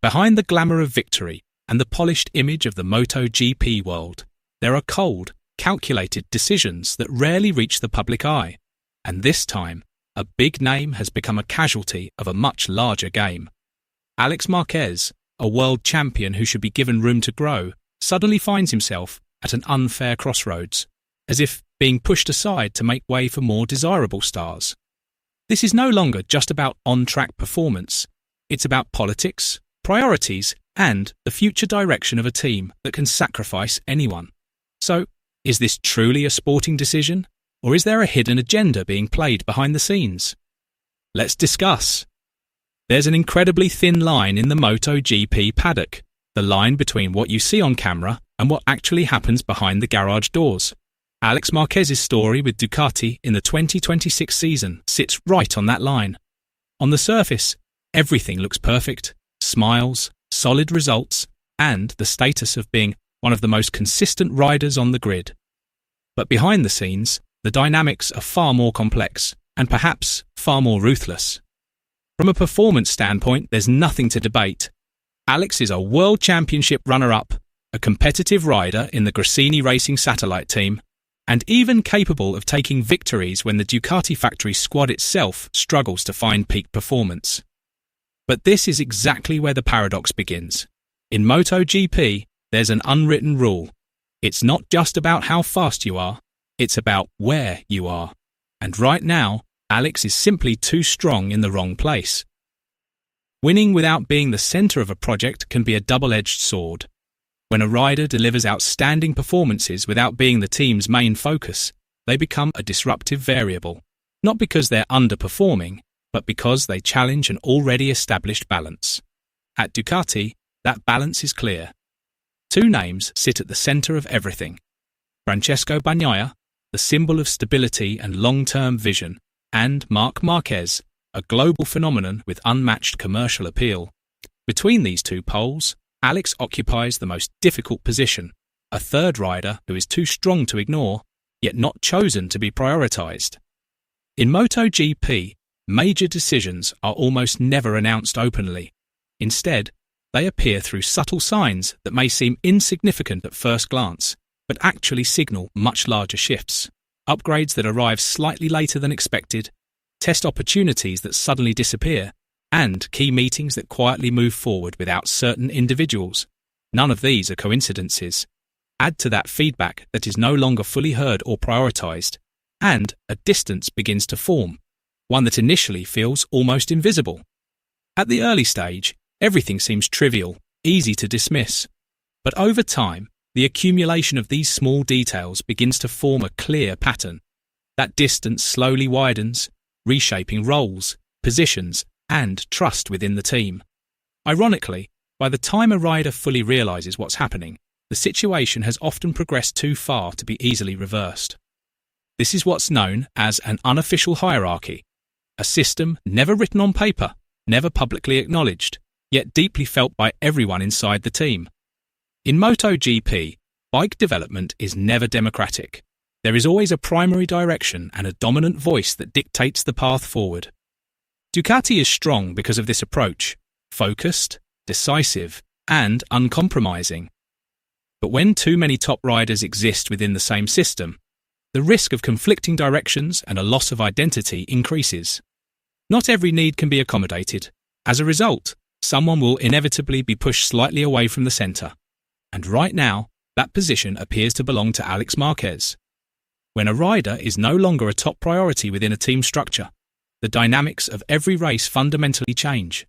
Behind the glamour of victory and the polished image of the MotoGP world, there are cold, calculated decisions that rarely reach the public eye. And this time, a big name has become a casualty of a much larger game. Alex Márquez, a world champion who should be given room to grow, suddenly finds himself at an unfair crossroads, as if being pushed aside to make way for more desirable stars. This is no longer just about on-track performance. It's about politics, priorities, and the future direction of a team that can sacrifice anyone. So, is this truly a sporting decision, or is there a hidden agenda being played behind the scenes? Let's discuss. There's an incredibly thin line in the MotoGP paddock, the line between what you see on camera and what actually happens behind the garage doors. Alex Márquez's story with Ducati in the 2026 season sits right on that line. On the surface, everything looks perfect: smiles, solid results, and the status of being one of the most consistent riders on the grid. But behind the scenes, the dynamics are far more complex, and perhaps far more ruthless. From a performance standpoint, there's nothing to debate. Alex is a World Championship runner-up, a competitive rider in the Gresini Racing satellite team, and even capable of taking victories when the Ducati factory squad itself struggles to find peak performance. But this is exactly where the paradox begins. In MotoGP, there's an unwritten rule. It's not just about how fast you are, it's about where you are. And right now, Alex is simply too strong in the wrong place. Winning without being the centre of a project can be a double-edged sword. When a rider delivers outstanding performances without being the team's main focus, they become a disruptive variable, not because they're underperforming, but because they challenge an already established balance. At Ducati, that balance is clear. Two names sit at the centre of everything: Francesco Bagnaia, the symbol of stability and long-term vision, and Marc Márquez, a global phenomenon with unmatched commercial appeal. Between these two poles, Alex occupies the most difficult position, a third rider who is too strong to ignore, yet not chosen to be prioritised. In MotoGP, major decisions are almost never announced openly. Instead, they appear through subtle signs that may seem insignificant at first glance, but actually signal much larger shifts, upgrades that arrive slightly later than expected, test opportunities that suddenly disappear, and key meetings that quietly move forward without certain individuals. None of these are coincidences. Add to that feedback that is no longer fully heard or prioritised, and a distance begins to form, one that initially feels almost invisible. At the early stage, everything seems trivial, easy to dismiss. But over time, the accumulation of these small details begins to form a clear pattern. That distance slowly widens, reshaping roles, positions, and trust within the team. Ironically, by the time a rider fully realises what's happening, the situation has often progressed too far to be easily reversed. This is what's known as an unofficial hierarchy, a system never written on paper, never publicly acknowledged, yet deeply felt by everyone inside the team. In MotoGP, bike development is never democratic. There is always a primary direction and a dominant voice that dictates the path forward. Ducati is strong because of this approach: focused, decisive, and uncompromising. But when too many top riders exist within the same system, the risk of conflicting directions and a loss of identity increases. Not every need can be accommodated. As a result, someone will inevitably be pushed slightly away from the centre. And right now, that position appears to belong to Alex Márquez. When a rider is no longer a top priority within a team structure, the dynamics of every race fundamentally change.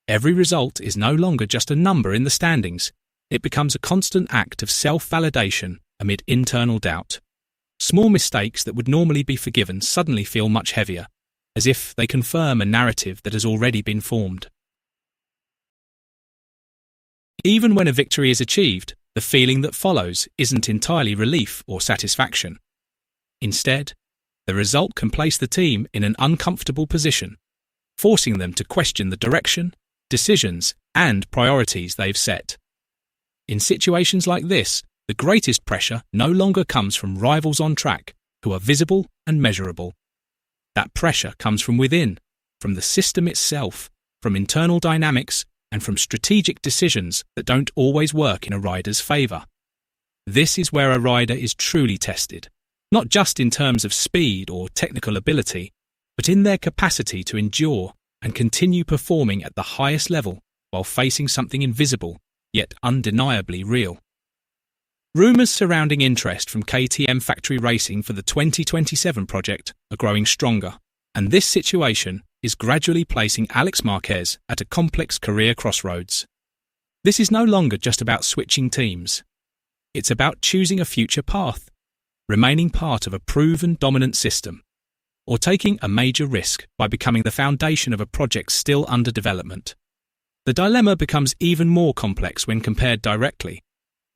Every result is no longer just a number in the standings. It becomes a constant act of self-validation amid internal doubt. Small mistakes that would normally be forgiven suddenly feel much heavier, as if they confirm a narrative that has already been formed. Even when a victory is achieved, the feeling that follows isn't entirely relief or satisfaction. Instead, the result can place the team in an uncomfortable position, forcing them to question the direction, decisions, and priorities they've set. In situations like this, the greatest pressure no longer comes from rivals on track who are visible and measurable. That pressure comes from within, from the system itself, from internal dynamics and from strategic decisions that don't always work in a rider's favour. This is where a rider is truly tested, not just in terms of speed or technical ability, but in their capacity to endure and continue performing at the highest level while facing something invisible, yet undeniably real. Rumours surrounding interest from KTM Factory Racing for the 2027 project are growing stronger, and this situation is gradually placing Alex Márquez at a complex career crossroads. This is no longer just about switching teams. It's about choosing a future path, remaining part of a proven dominant system, or taking a major risk by becoming the foundation of a project still under development. The dilemma becomes even more complex when compared directly.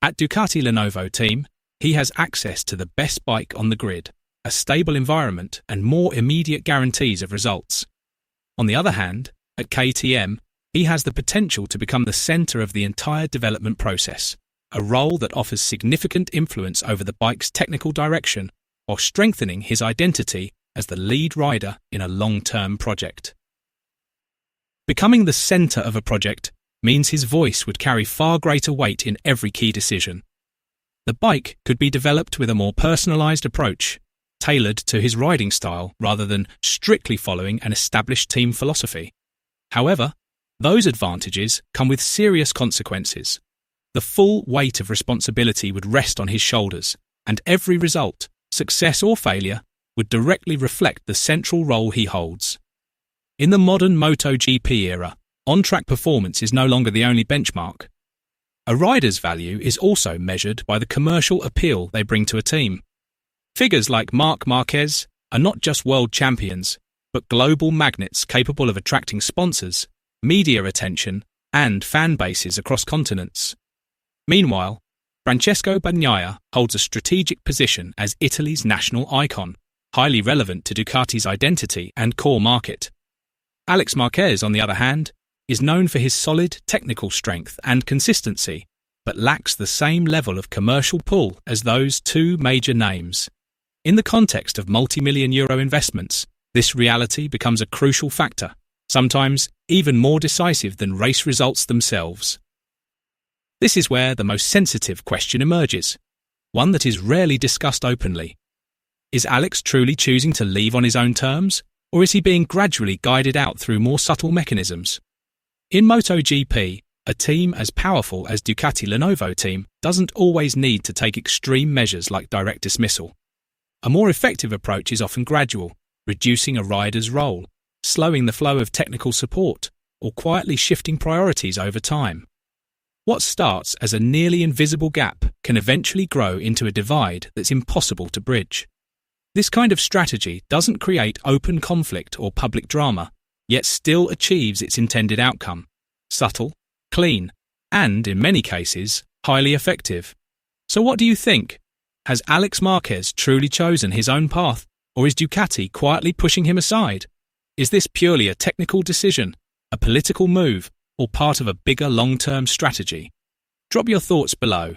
At Ducati Lenovo team, he has access to the best bike on the grid, a stable environment, and more immediate guarantees of results. On the other hand, at KTM, he has the potential to become the centre of the entire development process, a role that offers significant influence over the bike's technical direction while strengthening his identity as the lead rider in a long-term project. Becoming the centre of a project means his voice would carry far greater weight in every key decision. The bike could be developed with a more personalised approach, tailored to his riding style rather than strictly following an established team philosophy. However, those advantages come with serious consequences. The full weight of responsibility would rest on his shoulders, and every result, success or failure, would directly reflect the central role he holds. In the modern MotoGP era, on-track performance is no longer the only benchmark. A rider's value is also measured by the commercial appeal they bring to a team. Figures like Marc Márquez are not just world champions, but global magnets capable of attracting sponsors, media attention, and fan bases across continents. Meanwhile, Francesco Bagnaia holds a strategic position as Italy's national icon, highly relevant to Ducati's identity and core market. Alex Márquez, on the other hand, is known for his solid technical strength and consistency, but lacks the same level of commercial pull as those two major names. In the context of multi-million euro investments, this reality becomes a crucial factor, sometimes even more decisive than race results themselves. This is where the most sensitive question emerges, one that is rarely discussed openly. Is Alex truly choosing to leave on his own terms, or is he being gradually guided out through more subtle mechanisms? In MotoGP, a team as powerful as Ducati Lenovo team doesn't always need to take extreme measures like direct dismissal. A more effective approach is often gradual, reducing a rider's role, slowing the flow of technical support, or quietly shifting priorities over time. What starts as a nearly invisible gap can eventually grow into a divide that's impossible to bridge. This kind of strategy doesn't create open conflict or public drama, yet still achieves its intended outcome: subtle, clean, and, in many cases, highly effective. So what do you think? Has Alex Márquez truly chosen his own path, or is Ducati quietly pushing him aside? Is this purely a technical decision, a political move, or part of a bigger long-term strategy? Drop your thoughts below,